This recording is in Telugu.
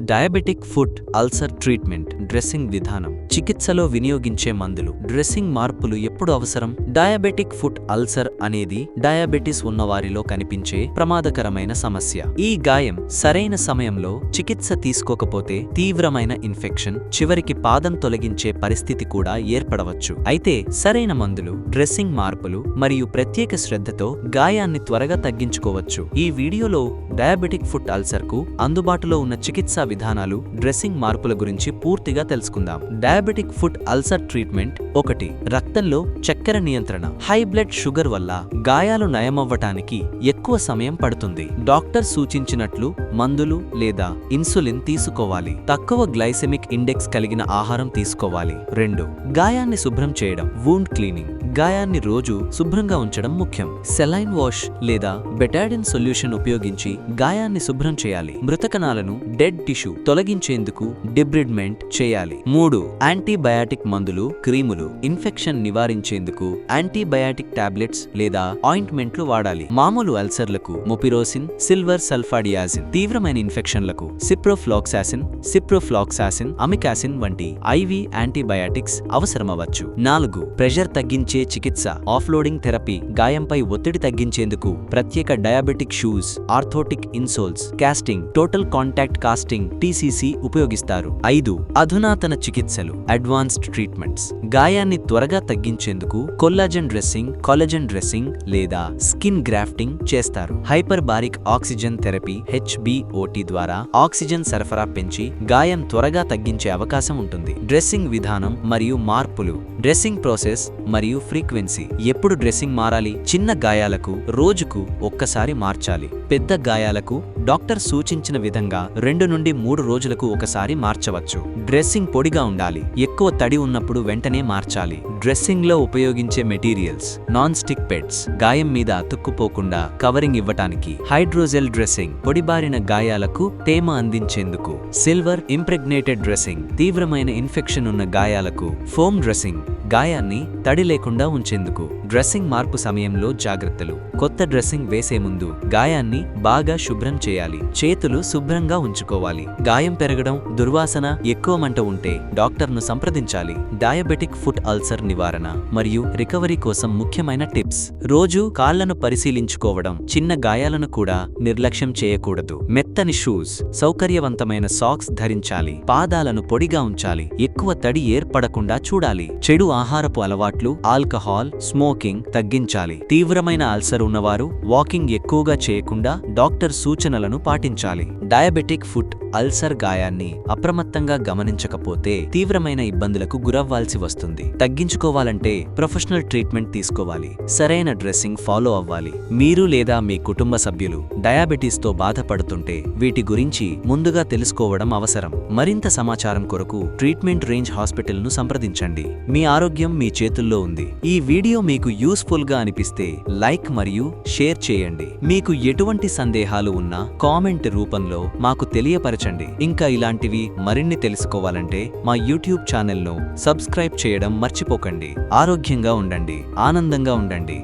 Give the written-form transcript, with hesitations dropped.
Diabetic foot ulcer treatment dressing విధానం. చికిత్సలో వినియోగించే మందులు. డ్రెస్సింగ్ మార్పులు ఎప్పుడు అవసరం? డయాబెటిక్ ఫుట్ అల్సర్ అనేది డయాబెటిస్ ఉన్నవారిలో కనిపించే ప్రమాదకరమైన సమస్య. ఈ గాయం సరైన సమయంలో చికిత్స తీసుకోకపోతే తీవ్రమైన ఇన్ఫెక్షన్, చివరికి పాదం తొలగించే పరిస్థితి కూడా ఏర్పడవచ్చు. అయితే సరైన మందులు, డ్రెస్సింగ్ మార్పులు మరియు ప్రత్యేక శ్రద్ధతో గాయాన్ని త్వరగా తగ్గించుకోవచ్చు. ఈ వీడియోలో డయాబెటిక్ ఫుట్ అల్సర్ కు అందుబాటులో ఉన్న చికిత్సా విధానాలు, డ్రెస్సింగ్ మార్పుల గురించి పూర్తిగా తెలుసుకుందాం. Diabetic foot ulcer treatment. 1. రక్తంలో చక్కెర నియంత్రణ. హై బ్లడ్ షుగర్ వల్ల గాయాలు నయమవ్వటానికి ఎక్కువ సమయం పడుతుంది. డాక్టర్ సూచించినట్లు మందులు లేదా ఇన్సులిన్ తీసుకోవాలి. తక్కువ గ్లైసెమిక్ ఇండెక్స్ కలిగిన ఆహారం తీసుకోవాలి. 2. గాయాన్ని శుభ్రం చేయడం. Wound cleaning. గాయాన్ని రోజు శుభ్రంగా ఉంచడం ముఖ్యం. సెలైన్ వాష్ లేదా బెటాడిన్ సొల్యూషన్ ఉపయోగించి గాయాన్ని శుభ్రం చేయాలి. మృతకణాలను, డెడ్ టిష్యూ తొలగించేందుకు డిబ్రిడ్మెంట్ చేయాలి. 3. యాంటీబయాటిక్ మందులు, క్రీములు. ఇన్ఫెక్షన్ నివారించేందుకు యాంటీబయాటిక్ టాబ్లెట్స్ లేదా ఆయింట్మెంట్లు వాడాలి. మామూలు అల్సర్లకు ముపిరోసిన్, సిల్వర్ సల్ఫాడియాజిన్. తీవ్రమైన ఇన్ఫెక్షన్లకు సిప్రోఫ్లాక్సాసిన్, అమికాసిన్ వంటి ఐవి యాంటీబయాటిక్స్ అవసరమవచ్చు. 4. ప్రెషర్ తగ్గించే చికిత్స. Offloading therapy. గాయంపై ఒత్తిడి తగ్గించేందుకు ప్రత్యేక diabetic shoes, orthotic insoles, casting, total contact casting TCC ఉపయోగిస్తారు. 5. అధునాతన చికిత్సలు. Advanced treatments. గాయాన్ని త్వరగా తగ్గించేందుకు కొల్లాజెన్ డ్రెస్సింగ్ లేదా స్కిన్ గ్రాఫ్టింగ్ చేస్తారు. Hyperbaric oxygen therapy HBOT ద్వారా ఆక్సిజన్ సరఫరా పెంచి గాయం త్వరగా తగ్గించే అవకాశం ఉంటుంది. డ్రెస్సింగ్ విధానం మరియు మార్పులు. డ్రెస్సింగ్ ప్రాసెస్ మరియు ఫ్రీక్వెన్సీ. ఎప్పుడు డ్రెస్సింగ్ మారాలి? చిన్న గాయాలకు రోజుకు ఒక్కసారి మార్చాలి. పెద్ద గాయాలకు డాక్టర్ సూచించిన విధంగా 2 నుండి 3 రోజులకు ఒకసారి మార్చవచ్చు. డ్రెస్సింగ్ పొడిగా ఉండాలి. ఎక్కువ తడి ఉన్నప్పుడు వెంటనే మార్చాలి. డ్రెస్సింగ్ లో ఉపయోగించే మెటీరియల్స్. Non stick pads. గాయం మీద అతుక్కుపోకుండా కవరింగ్ ఇవ్వటానికి. Hydrogel dressing. పొడిబారిన గాయాలకు తేమ అందించేందుకు. Silver impregnated dressing. తీవ్రమైన ఇన్ఫెక్షన్ ఉన్న గాయాలకు. Foam dressing. గాయాన్ని తడి లేకుండా ఉంచేందుకు. డ్రెస్సింగ్ మార్పు సమయంలో జాగ్రత్తలు. కొత్త డ్రెస్సింగ్ వేసే ముందు గాయాన్ని బాగా శుభ్రం చేయాలి. చేతులు శుభ్రంగా ఉంచుకోవాలి. గాయం పెరగడం, దుర్వాసన, ఎక్కువ మంట ఉంటే డాక్టర్ను సంప్రదించాలి. డయాబెటిక్ ఫుట్ అల్సర్ నివారణ మరియు రికవరీ కోసం ముఖ్యమైన టిప్స్. రోజు కాళ్లను పరిశీలించుకోవడం. చిన్న గాయాలను కూడా నిర్లక్ష్యం చేయకూడదు. మెత్తని షూస్, సౌకర్యవంతమైన సాక్స్ ధరించాలి. పాదాలను పొడిగా ఉంచాలి. ఎక్కువ తడి ఏర్పడకుండా చూడాలి. చెడు ఆహారపు అలవాట్లు, ఆల్కహాల్, స్మోకింగ్ తగ్గించాలి. తీవ్రమైన అల్సర్ ఉన్నవారు వాకింగ్ ఎక్కువగా చేయకుండా డాక్టర్ సూచనలను పాటించాలి. డయాబెటిక్ ఫుట్ అల్సర్ గాయాన్ని అప్రమత్తంగా గమనించకపోతే తీవ్రమైన ఇబ్బందులకు గురవ్వాల్సి వస్తుంది. తగ్గించుకోవాలంటే ప్రొఫెషనల్ ట్రీట్మెంట్ తీసుకోవాలి. సరైన డ్రెస్సింగ్ ఫాలో అవ్వాలి. మీరు లేదా మీ కుటుంబ సభ్యులు డయాబెటీస్తో బాధపడుతుంటే వీటి గురించి ముందుగా తెలుసుకోవడం అవసరం. మరింత సమాచారం కొరకు ట్రీట్మెంట్ రేంజ్ హాస్పిటల్ను సంప్రదించండి. మీ ఆరోగ్యం మీ చేతుల్లో ఉంది. ఈ వీడియో మీకు యూస్ఫుల్ గా అనిపిస్తే లైక్ మరియు షేర్ చేయండి. మీకు ఎటువంటి సందేహాలు ఉన్నా కామెంట్ రూపంలో మాకు తెలియపరచండి. ఇంకా ఇలాంటివి మరిన్ని తెలుసుకోవాలంటే మా యూట్యూబ్ ఛానల్ను సబ్స్క్రైబ్ చేయడం మర్చిపోకండి. ఆరోగ్యంగా ఉండండి, ఆనందంగా ఉండండి.